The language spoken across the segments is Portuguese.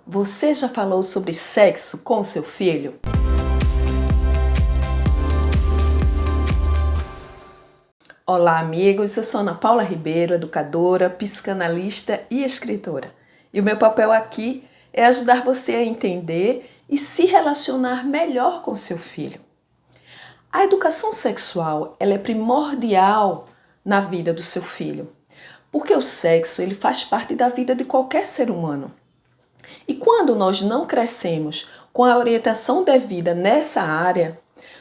Você já falou sobre sexo com o seu filho? Olá, amigos. Eu sou Ana Paula Ribeiro, educadora, psicanalista e escritora. E o meu papel aqui é ajudar você a entender e se relacionar melhor com seu filho. A educação sexual, ela é primordial na vida do seu filho, porque o sexo ele faz parte da vida de qualquer ser humano. E quando nós não crescemos com a orientação devida nessa área,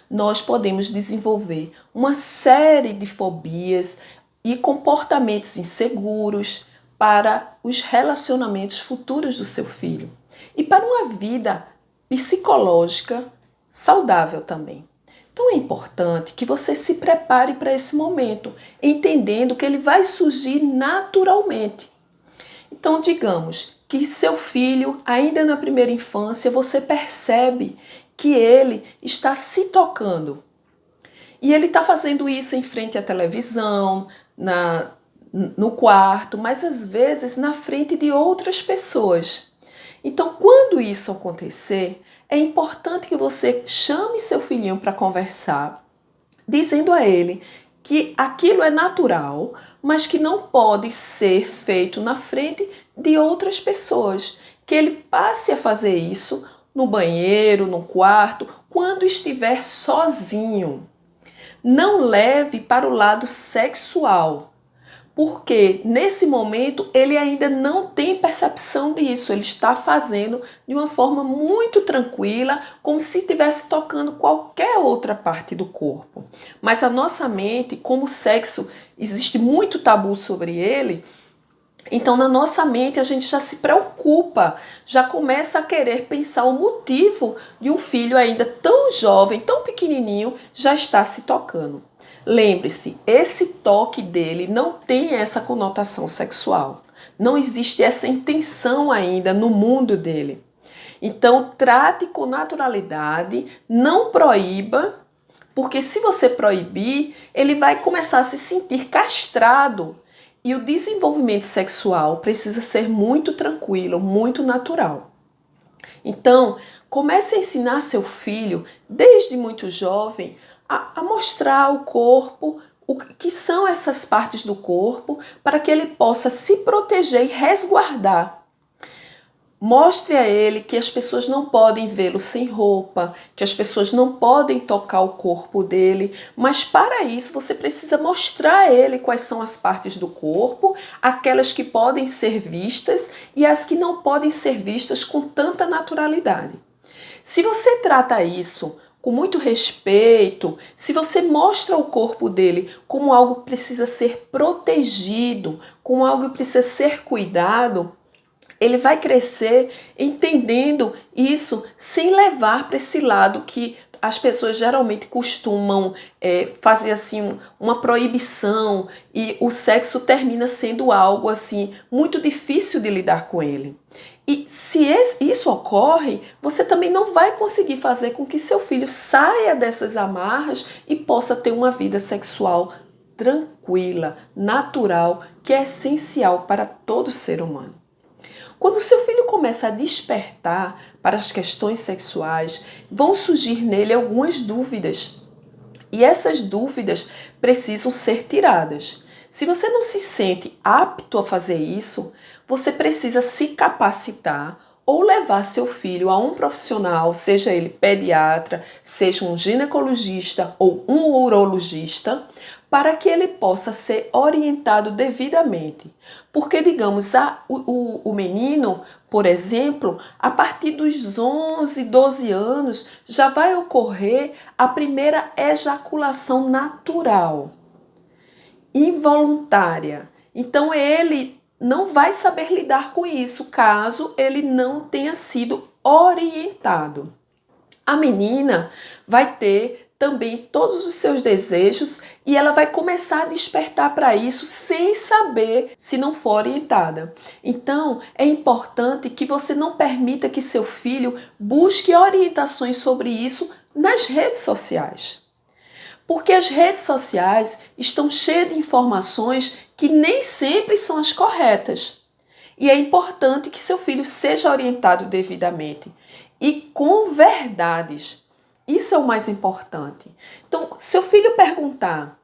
nós podemos desenvolver uma série de fobias e comportamentos inseguros para os relacionamentos futuros do seu filho e para uma vida psicológica saudável também. Então é importante que você se prepare para esse momento, entendendo que ele vai surgir naturalmente. Então, digamos que seu filho, ainda na primeira infância, você percebe que ele está se tocando. E ele está fazendo isso em frente à televisão, no quarto, mas às vezes na frente de outras pessoas. Então, quando isso acontecer, é importante que você chame seu filhinho para conversar, dizendo a ele que aquilo é natural, mas que não pode ser feito na frente de outras pessoas. Que ele passe a fazer isso no banheiro, no quarto, quando estiver sozinho. Não leve para o lado sexual, porque nesse momento ele ainda não tem percepção disso. Ele está fazendo de uma forma muito tranquila, como se estivesse tocando qualquer outra parte do corpo. Mas a nossa mente, como o sexo existe muito tabu sobre ele, então na nossa mente a gente já se preocupa, já começa a querer pensar o motivo de um filho ainda tão jovem, tão pequenininho, já estar se tocando. Lembre-se, esse toque dele não tem essa conotação sexual. Não existe essa intenção ainda no mundo dele. Então, trate com naturalidade, não proíba, porque se você proibir, ele vai começar a se sentir castrado. E o desenvolvimento sexual precisa ser muito tranquilo, muito natural. Então, comece a ensinar seu filho, desde muito jovem, a mostrar o corpo, o que são essas partes do corpo, para que ele possa se proteger e resguardar. Mostre a ele que as pessoas não podem vê-lo sem roupa, que as pessoas não podem tocar o corpo dele, mas para isso você precisa mostrar a ele quais são as partes do corpo, aquelas que podem ser vistas e as que não podem ser vistas com tanta naturalidade. Se você trata isso com muito respeito, se você mostra o corpo dele como algo que precisa ser protegido, como algo que precisa ser cuidado, ele vai crescer entendendo isso sem levar para esse lado que as pessoas geralmente costumam fazer assim uma proibição e o sexo termina sendo algo assim muito difícil de lidar com ele. E se isso ocorre, você também não vai conseguir fazer com que seu filho saia dessas amarras e possa ter uma vida sexual tranquila, natural, que é essencial para todo ser humano. Quando o seu filho começa a despertar para as questões sexuais, vão surgir nele algumas dúvidas. E essas dúvidas precisam ser tiradas. Se você não se sente apto a fazer isso, você precisa se capacitar ou levar seu filho a um profissional, seja ele pediatra, seja um ginecologista ou um urologista, para que ele possa ser orientado devidamente. Porque, digamos, o menino, por exemplo, a partir dos 11, 12 anos, já vai ocorrer a primeira ejaculação natural, involuntária. Então, ele não vai saber lidar com isso, caso ele não tenha sido orientado. A menina vai ter também todos os seus desejos e ela vai começar a despertar para isso sem saber se não for orientada. Então, é importante que você não permita que seu filho busque orientações sobre isso nas redes sociais. Porque as redes sociais estão cheias de informações que nem sempre são as corretas. E é importante que seu filho seja orientado devidamente e com verdades. Isso é o mais importante. Então, seu filho perguntar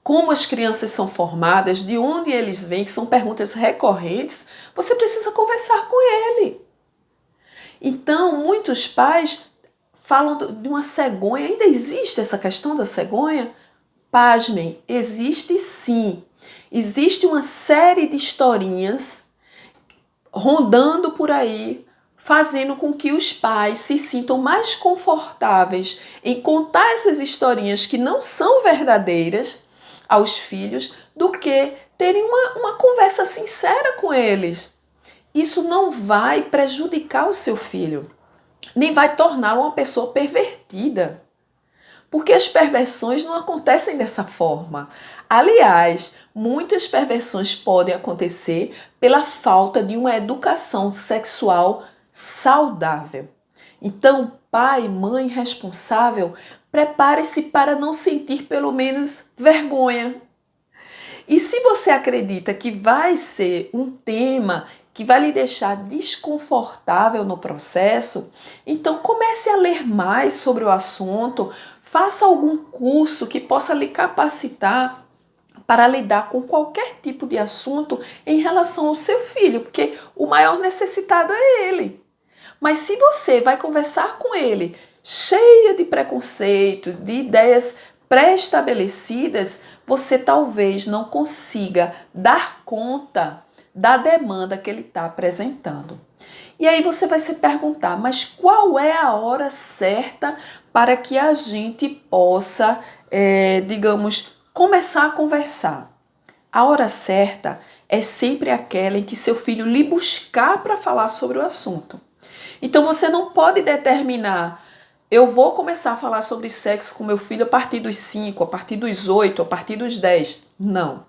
como as crianças são formadas, de onde eles vêm, que são perguntas recorrentes, você precisa conversar com ele. Então, muitos pais falam de uma cegonha. Ainda existe essa questão da cegonha? Pasmem, existe sim. Existe uma série de historinhas rondando por aí, fazendo com que os pais se sintam mais confortáveis em contar essas historinhas que não são verdadeiras aos filhos, do que terem uma conversa sincera com eles. Isso não vai prejudicar o seu filho, nem vai torná-lo uma pessoa pervertida. Porque as perversões não acontecem dessa forma. Aliás, muitas perversões podem acontecer pela falta de uma educação sexual saudável. Então, pai, mãe responsável, prepare-se para não sentir pelo menos vergonha. E se você acredita que vai ser um tema que vai lhe deixar desconfortável no processo, então comece a ler mais sobre o assunto, faça algum curso que possa lhe capacitar para lidar com qualquer tipo de assunto em relação ao seu filho, porque o maior necessitado é ele. Mas se você vai conversar com ele cheia de preconceitos, de ideias pré-estabelecidas, você talvez não consiga dar conta da demanda que ele está apresentando. E aí você vai se perguntar, mas qual é a hora certa para que a gente possa, digamos, começar a conversar? A hora certa é sempre aquela em que seu filho lhe buscar para falar sobre o assunto. Então você não pode determinar, eu vou começar a falar sobre sexo com meu filho a partir dos 5, a partir dos 8, a partir dos 10. Não.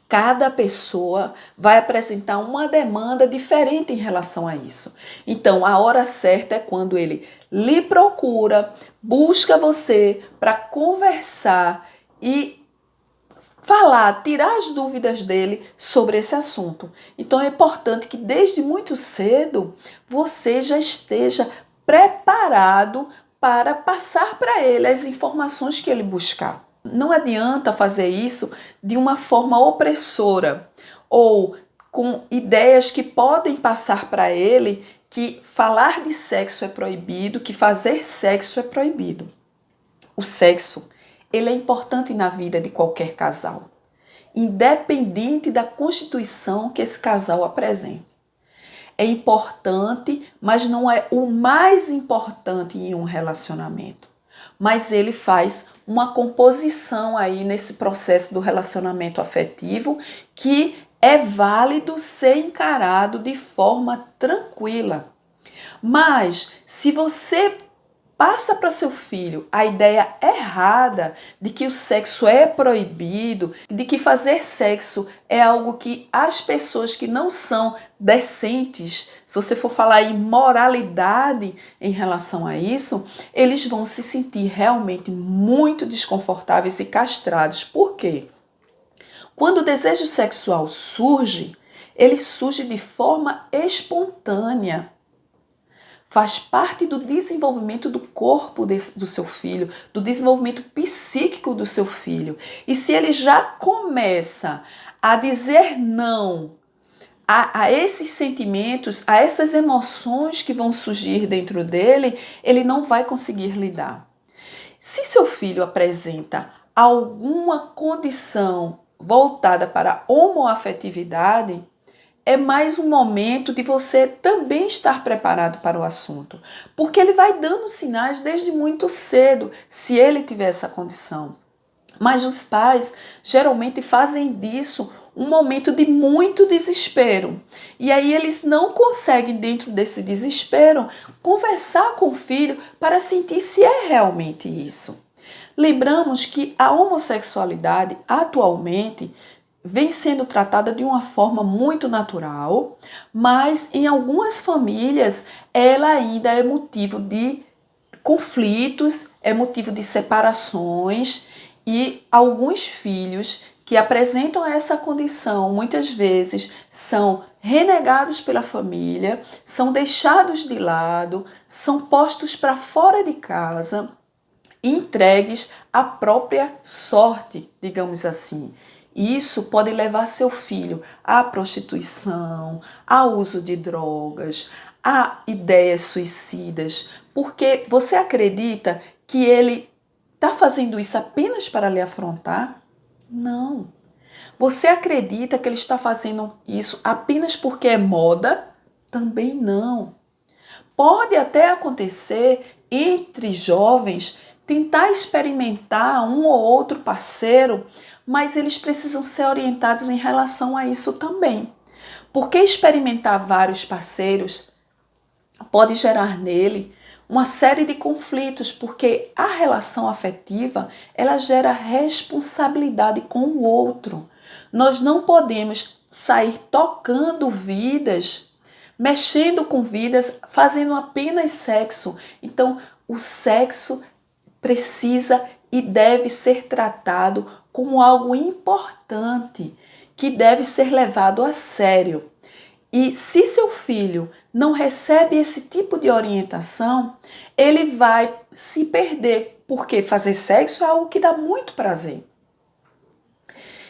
Cada pessoa vai apresentar uma demanda diferente em relação a isso. Então, a hora certa é quando ele lhe procura, busca você para conversar e falar, tirar as dúvidas dele sobre esse assunto. Então, é importante que desde muito cedo você já esteja preparado para passar para ele as informações que ele buscar. Não adianta fazer isso de uma forma opressora ou com ideias que podem passar para ele que falar de sexo é proibido, que fazer sexo é proibido. O sexo, ele é importante na vida de qualquer casal, independente da constituição que esse casal apresente. É importante, mas não é o mais importante em um relacionamento. Mas ele faz uma composição aí nesse processo do relacionamento afetivo que é válido ser encarado de forma tranquila. Mas se você passa para seu filho a ideia errada de que o sexo é proibido, de que fazer sexo é algo que as pessoas que não são decentes, se você for falar em moralidade em relação a isso, eles vão se sentir realmente muito desconfortáveis e castrados. Por quê? Quando o desejo sexual surge, ele surge de forma espontânea. Faz parte do desenvolvimento do corpo do seu filho, do desenvolvimento psíquico do seu filho. E se ele já começa a dizer não a esses sentimentos, a essas emoções que vão surgir dentro dele, ele não vai conseguir lidar. Se seu filho apresenta alguma condição voltada para a homoafetividade, é mais um momento de você também estar preparado para o assunto. Porque ele vai dando sinais desde muito cedo, se ele tiver essa condição. Mas os pais geralmente fazem disso um momento de muito desespero. E aí eles não conseguem, dentro desse desespero, conversar com o filho para sentir se é realmente isso. Lembramos que a homossexualidade atualmente vem sendo tratada de uma forma muito natural, mas em algumas famílias ela ainda é motivo de conflitos, é motivo de separações e alguns filhos que apresentam essa condição, muitas vezes são renegados pela família, são deixados de lado, são postos para fora de casa, entregues à própria sorte, digamos assim. Isso pode levar seu filho à prostituição, ao uso de drogas, a ideias suicidas, porque você acredita que ele está fazendo isso apenas para lhe afrontar? Não. Você acredita que ele está fazendo isso apenas porque é moda? Também não. Pode até acontecer entre jovens tentar experimentar um ou outro parceiro, mas eles precisam ser orientados em relação a isso também. Porque experimentar vários parceiros pode gerar nele uma série de conflitos, porque a relação afetiva, ela gera responsabilidade com o outro. Nós não podemos sair tocando vidas, mexendo com vidas, fazendo apenas sexo. Então, o sexo precisa e deve ser tratado como algo importante, que deve ser levado a sério. E se seu filho não recebe esse tipo de orientação, ele vai se perder, porque fazer sexo é algo que dá muito prazer.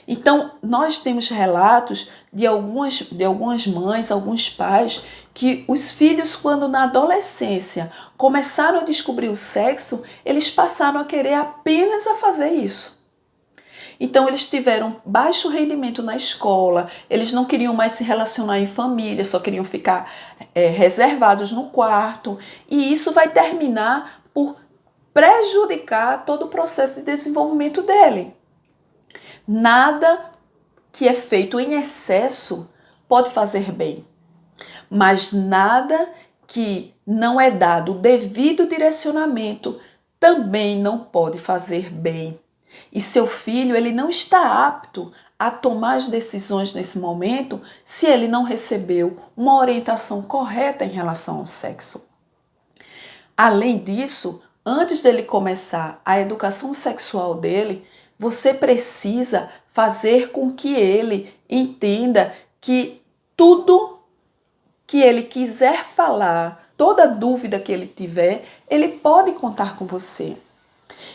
Então, nós temos relatos de algumas mães, alguns pais, que os filhos, quando na adolescência começaram a descobrir o sexo, eles passaram a querer apenas a fazer isso. Então, eles tiveram baixo rendimento na escola, eles não queriam mais se relacionar em família, só queriam ficar reservados no quarto. E isso vai terminar por prejudicar todo o processo de desenvolvimento dele. Nada que é feito em excesso pode fazer bem, mas nada que não é dado o devido direcionamento também não pode fazer bem. E seu filho, ele não está apto a tomar as decisões nesse momento se ele não recebeu uma orientação correta em relação ao sexo. Além disso, antes dele começar a educação sexual dele, você precisa fazer com que ele entenda que tudo que ele quiser falar, toda dúvida que ele tiver, ele pode contar com você.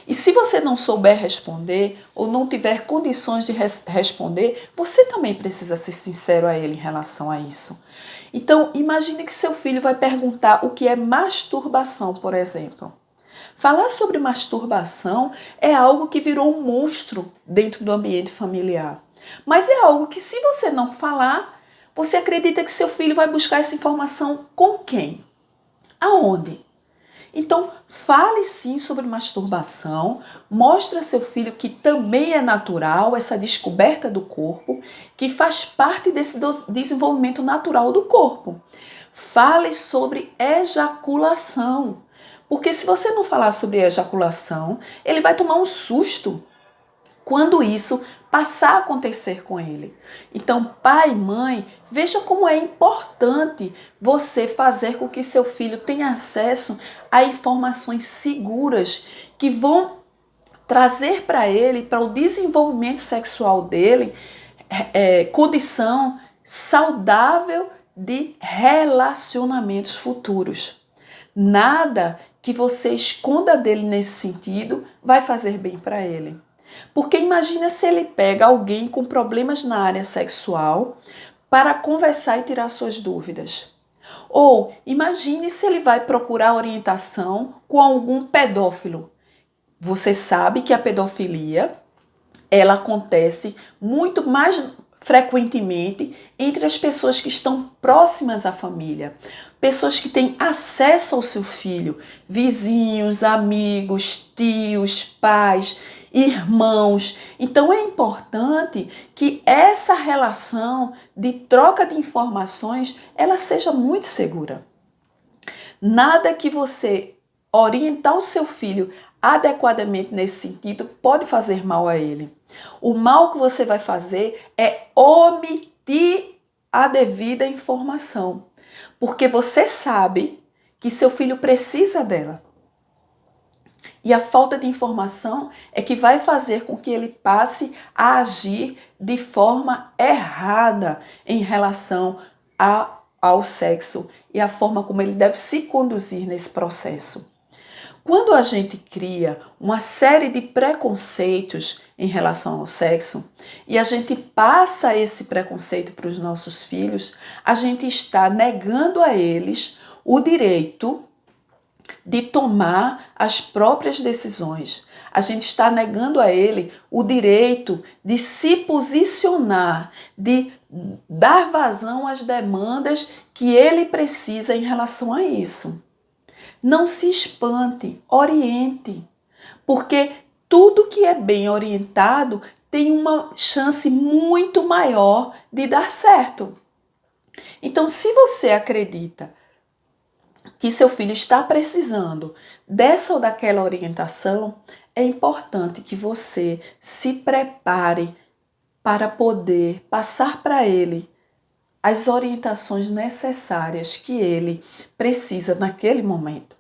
E se você não souber responder ou não tiver condições de responder, você também precisa ser sincero a ele em relação a isso. Então, imagine que seu filho vai perguntar o que é masturbação, por exemplo. Falar sobre masturbação é algo que virou um monstro dentro do ambiente familiar. Mas é algo que, se você não falar, você acredita que seu filho vai buscar essa informação com quem? Aonde? Então, fale sim sobre masturbação, mostre a seu filho que também é natural essa descoberta do corpo, que faz parte desse desenvolvimento natural do corpo. Fale sobre ejaculação, porque se você não falar sobre ejaculação, ele vai tomar um susto quando isso passar a acontecer com ele. Então, pai e mãe, veja como é importante você fazer com que seu filho tenha acesso a informações seguras que vão trazer para ele, para o desenvolvimento sexual dele, condição saudável de relacionamentos futuros. Nada que você esconda dele nesse sentido vai fazer bem para ele. Porque imagina se ele pega alguém com problemas na área sexual para conversar e tirar suas dúvidas. Ou imagine se ele vai procurar orientação com algum pedófilo. Você sabe que a pedofilia, ela acontece muito mais frequentemente entre as pessoas que estão próximas à família. Pessoas que têm acesso ao seu filho, vizinhos, amigos, tios, pais, irmãos. Então é importante que essa relação de troca de informações, ela seja muito segura. Nada que você orientar o seu filho adequadamente nesse sentido pode fazer mal a ele. O mal que você vai fazer é omitir a devida informação, porque você sabe que seu filho precisa dela. E a falta de informação é que vai fazer com que ele passe a agir de forma errada em relação ao sexo e a forma como ele deve se conduzir nesse processo. Quando a gente cria uma série de preconceitos em relação ao sexo e a gente passa esse preconceito para os nossos filhos, a gente está negando a eles o direito de tomar as próprias decisões. A gente está negando a ele o direito de se posicionar, de dar vazão às demandas que ele precisa em relação a isso. Não se espante, oriente, porque tudo que é bem orientado tem uma chance muito maior de dar certo. Então, se você acredita que seu filho está precisando dessa ou daquela orientação, é importante que você se prepare para poder passar para ele as orientações necessárias que ele precisa naquele momento.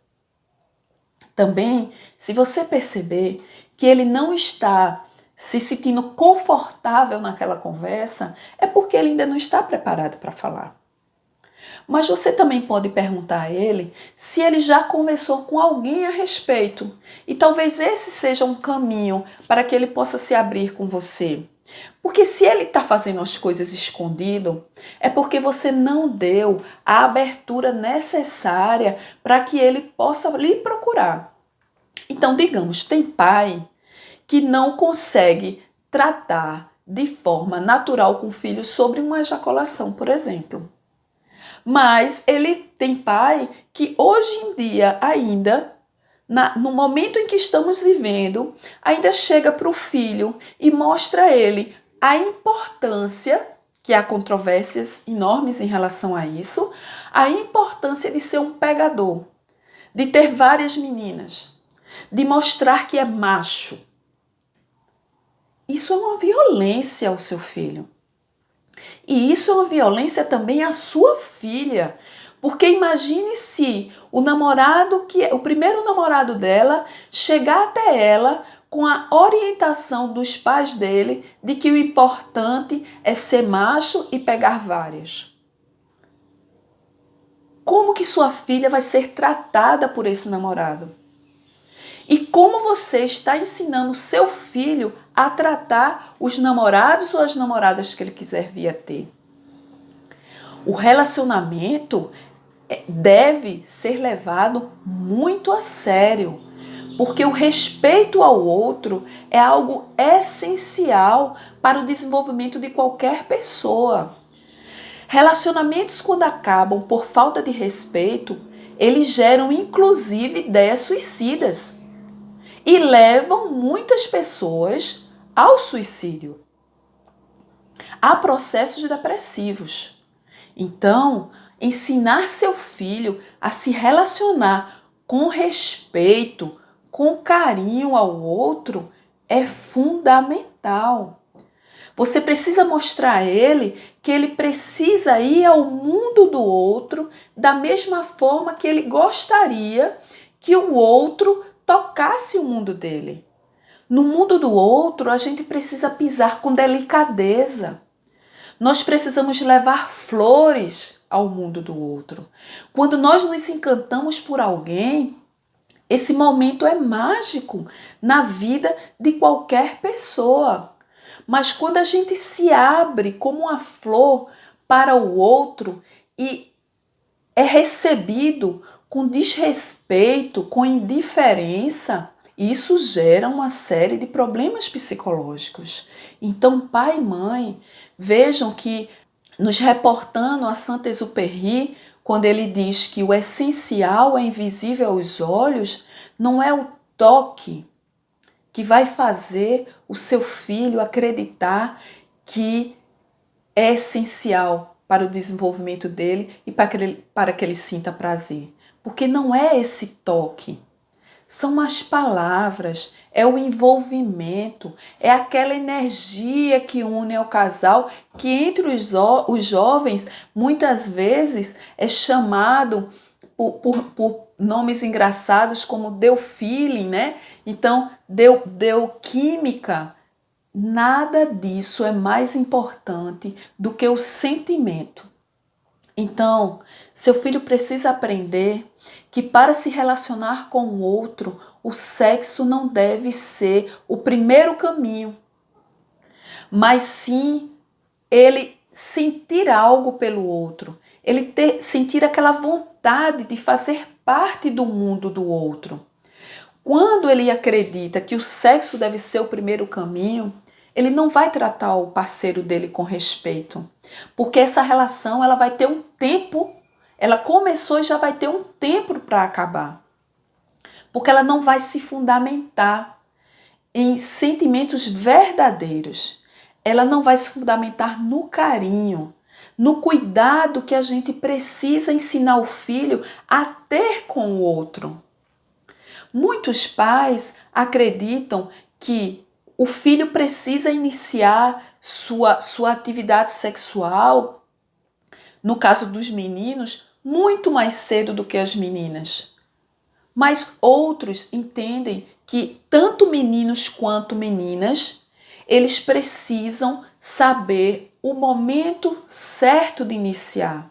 Também, se você perceber que ele não está se sentindo confortável naquela conversa, é porque ele ainda não está preparado para falar. Mas você também pode perguntar a ele se ele já conversou com alguém a respeito. E talvez esse seja um caminho para que ele possa se abrir com você. Porque se ele está fazendo as coisas escondido, é porque você não deu a abertura necessária para que ele possa lhe procurar. Então, digamos, tem pai que não consegue tratar de forma natural com o filho sobre uma ejaculação, por exemplo. Mas ele tem pai que hoje em dia ainda, no momento em que estamos vivendo, ainda chega para o filho e mostra a ele a importância, que há controvérsias enormes em relação a isso, a importância de ser um pegador, de ter várias meninas, de mostrar que é macho. Isso é uma violência ao seu filho. E isso é uma violência também à sua filha. Porque imagine se o primeiro namorado dela chegar até ela com a orientação dos pais dele de que o importante é ser macho e pegar várias. Como que sua filha vai ser tratada por esse namorado? E como você está ensinando seu filho a tratar os namorados ou as namoradas que ele quiser vir a ter? O relacionamento deve ser levado muito a sério, porque o respeito ao outro é algo essencial para o desenvolvimento de qualquer pessoa. Relacionamentos, quando acabam por falta de respeito, eles geram inclusive ideias suicidas e levam muitas pessoas ao suicídio. Há processos depressivos. Então, ensinar seu filho a se relacionar com respeito, com carinho ao outro é fundamental. Você precisa mostrar a ele que ele precisa ir ao mundo do outro da mesma forma que ele gostaria que o outro tocasse o mundo dele. No mundo do outro, a gente precisa pisar com delicadeza. Nós precisamos levar flores ao mundo do outro. Quando nós nos encantamos por alguém, esse momento é mágico na vida de qualquer pessoa. Mas quando a gente se abre como uma flor para o outro e é recebido com desrespeito, com indiferença, isso gera uma série de problemas psicológicos. Então, pai e mãe, vejam que, nos reportando a Saint-Exupéry, quando ele diz que o essencial é invisível aos olhos, não é o toque que vai fazer o seu filho acreditar que é essencial para o desenvolvimento dele e para que ele sinta prazer. Porque não é esse toque. São as palavras, é o envolvimento, é aquela energia que une ao casal, que entre os jovens muitas vezes é chamado por nomes engraçados como deu feeling, né? Então, deu química. Nada disso é mais importante do que o sentimento. Então, seu filho precisa aprender que para se relacionar com o outro, o sexo não deve ser o primeiro caminho, mas sim ele sentir algo pelo outro, ele sentir aquela vontade de fazer parte do mundo do outro. Quando ele acredita que o sexo deve ser o primeiro caminho, ele não vai tratar o parceiro dele com respeito, porque essa relação ela vai ter um tempo, ela começou e já vai ter um tempo para acabar, porque ela não vai se fundamentar em sentimentos verdadeiros, ela não vai se fundamentar no carinho, no cuidado que a gente precisa ensinar o filho a ter com o outro. Muitos pais acreditam que o filho precisa iniciar sua atividade sexual, no caso dos meninos, muito mais cedo do que as meninas. Mas outros entendem que tanto meninos quanto meninas, eles precisam saber o momento certo de iniciar.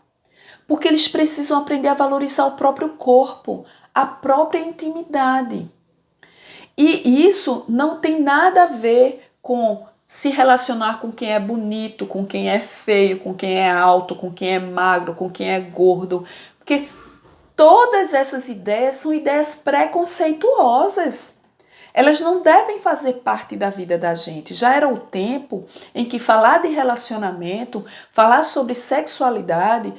Porque eles precisam aprender a valorizar o próprio corpo, a própria intimidade. E isso não tem nada a ver com se relacionar com quem é bonito, com quem é feio, com quem é alto, com quem é magro, com quem é gordo. Porque todas essas ideias são ideias preconceituosas. Elas não devem fazer parte da vida da gente. Já era o tempo em que falar de relacionamento, falar sobre sexualidade,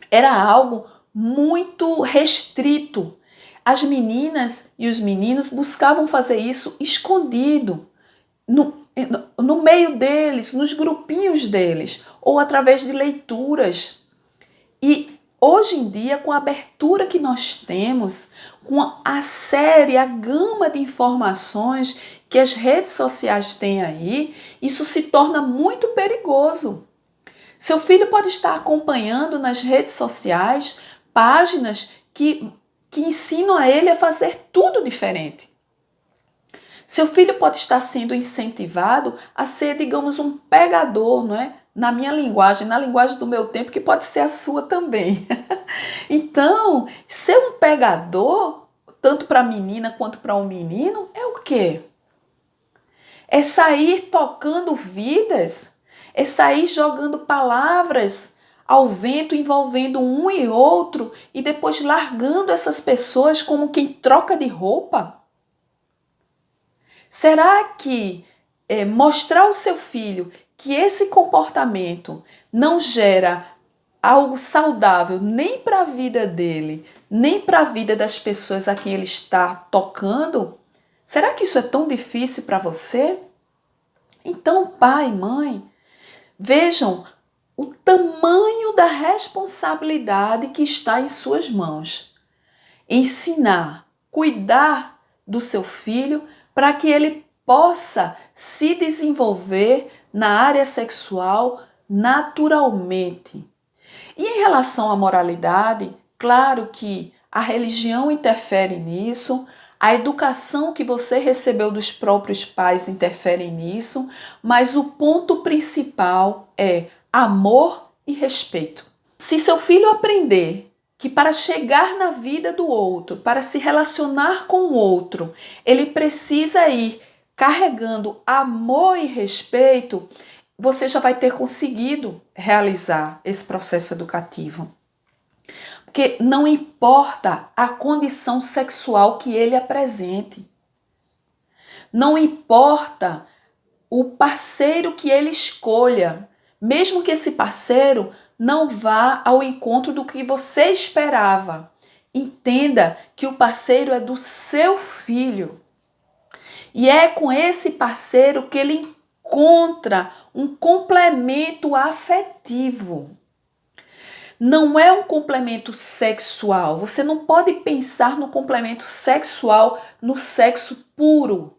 era algo muito restrito. As meninas e os meninos buscavam fazer isso escondido, no meio deles, nos grupinhos deles, ou através de leituras. E hoje em dia, com a abertura que nós temos, com a série, a gama de informações que as redes sociais têm aí, isso se torna muito perigoso. Seu filho pode estar acompanhando nas redes sociais páginas que ensinam a ele a fazer tudo diferente. Seu filho pode estar sendo incentivado a ser, digamos, um pegador, não é? Na minha linguagem, na linguagem do meu tempo, que pode ser a sua também. Então, ser um pegador, tanto para a menina quanto para o menino, é o quê? É sair tocando vidas, é sair jogando palavras ao vento, envolvendo um e outro, e depois largando essas pessoas como quem troca de roupa? Será que mostrar ao seu filho que esse comportamento não gera algo saudável nem para a vida dele, nem para a vida das pessoas a quem ele está tocando? Será que isso é tão difícil para você? Então, pai, mãe, vejam o tamanho da responsabilidade que está em suas mãos. Ensinar, cuidar do seu filho para que ele possa se desenvolver na área sexual naturalmente. E em relação à moralidade, claro que a religião interfere nisso, a educação que você recebeu dos próprios pais interfere nisso, mas o ponto principal é amor e respeito. Se seu filho aprender que para chegar na vida do outro, para se relacionar com o outro, ele precisa ir carregando amor e respeito, você já vai ter conseguido realizar esse processo educativo. Porque não importa a condição sexual que ele apresente. Não importa o parceiro que ele escolha, mesmo que esse parceiro não vá ao encontro do que você esperava. Entenda que o parceiro é do seu filho. E é com esse parceiro que ele encontra um complemento afetivo. Não é um complemento sexual. Você não pode pensar no complemento sexual, no sexo puro.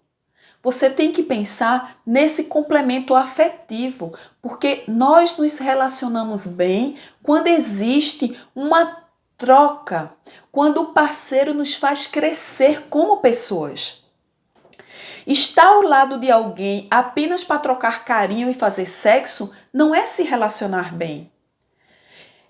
Você tem que pensar nesse complemento afetivo, porque nós nos relacionamos bem quando existe uma troca, quando o parceiro nos faz crescer como pessoas. Estar ao lado de alguém apenas para trocar carinho e fazer sexo não é se relacionar bem.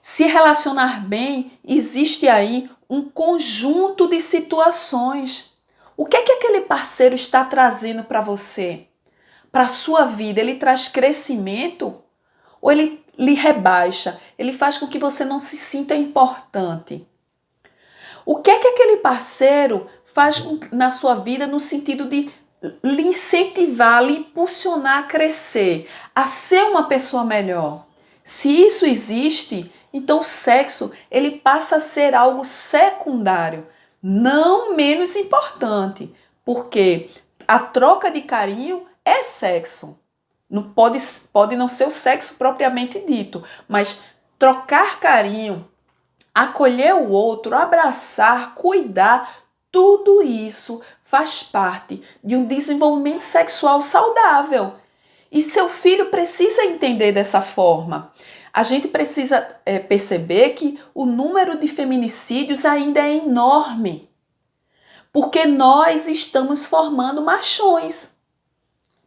Se relacionar bem, existe aí um conjunto de situações. O que é que aquele parceiro está trazendo para você? Para a sua vida? Ele traz crescimento ou ele lhe rebaixa? Ele faz com que você não se sinta importante? O que é que aquele parceiro faz na sua vida no sentido de lhe incentivar, lhe impulsionar a crescer, a ser uma pessoa melhor? Se isso existe, então o sexo ele passa a ser algo secundário, não menos importante, porque a troca de carinho é sexo. Não pode não ser o sexo propriamente dito, mas trocar carinho, acolher o outro, abraçar, cuidar, tudo isso faz parte de um desenvolvimento sexual saudável. E seu filho precisa entender dessa forma. A gente precisa perceber que o número de feminicídios ainda é enorme, porque nós estamos formando machões.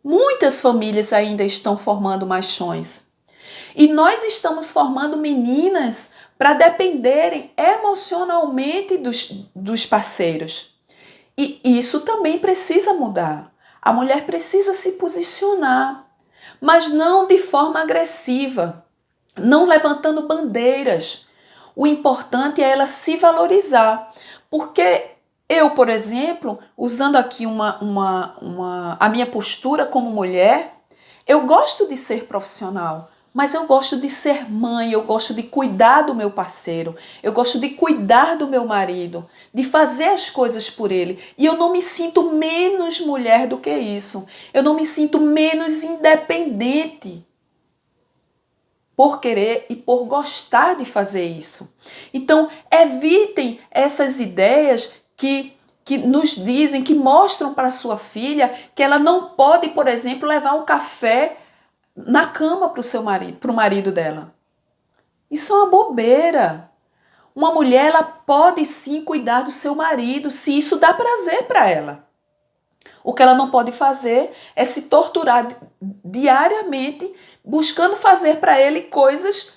Muitas famílias ainda estão formando machões. E nós estamos formando meninas para dependerem emocionalmente dos parceiros. E isso também precisa mudar. A mulher precisa se posicionar, mas não de forma agressiva, não levantando bandeiras. O importante é ela se valorizar, porque eu, por exemplo, usando aqui a minha postura como mulher, eu gosto de ser profissional, mas eu gosto de ser mãe, eu gosto de cuidar do meu parceiro, eu gosto de cuidar do meu marido, de fazer as coisas por ele. E eu não me sinto menos mulher do que isso. Eu não me sinto menos independente por querer e por gostar de fazer isso. Então, evitem essas ideias que nos dizem, que mostram para sua filha que ela não pode, por exemplo, levar um café na cama para o marido dela. Isso é uma bobeira. Uma mulher ela pode sim cuidar do seu marido se isso dá prazer para ela. O que ela não pode fazer é se torturar diariamente buscando fazer para ele coisas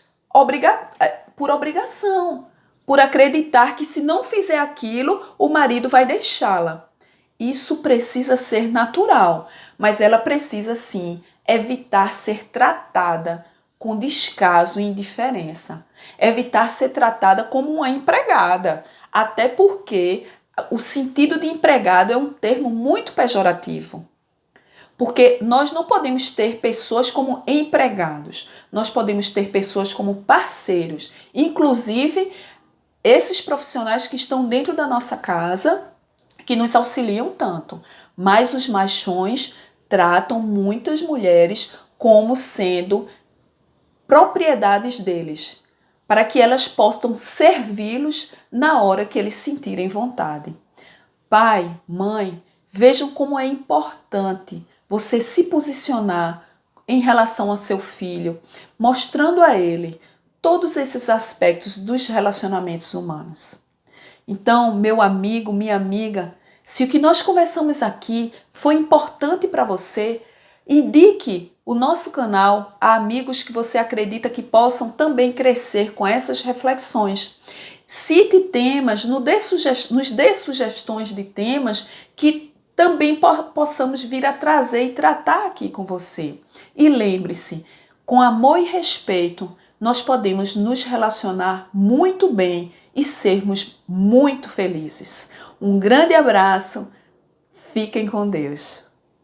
por obrigação, por acreditar que se não fizer aquilo, o marido vai deixá-la. Isso precisa ser natural, mas ela precisa sim evitar ser tratada com descaso e indiferença. Evitar ser tratada como uma empregada, até porque o sentido de empregado é um termo muito pejorativo. Porque nós não podemos ter pessoas como empregados, nós podemos ter pessoas como parceiros, inclusive esses profissionais que estão dentro da nossa casa, que nos auxiliam tanto, mas os machões tratam muitas mulheres como sendo propriedades deles, para que elas possam servi-los na hora que eles sentirem vontade. Pai, mãe, vejam como é importante você se posicionar em relação ao seu filho, mostrando a ele todos esses aspectos dos relacionamentos humanos. Então, meu amigo, minha amiga, se o que nós conversamos aqui foi importante para você, indique o nosso canal a amigos que você acredita que possam também crescer com essas reflexões. Cite temas, nos dê sugestões de temas que também possamos vir a trazer e tratar aqui com você. E lembre-se, com amor e respeito, nós podemos nos relacionar muito bem e sermos muito felizes. Um grande abraço, fiquem com Deus.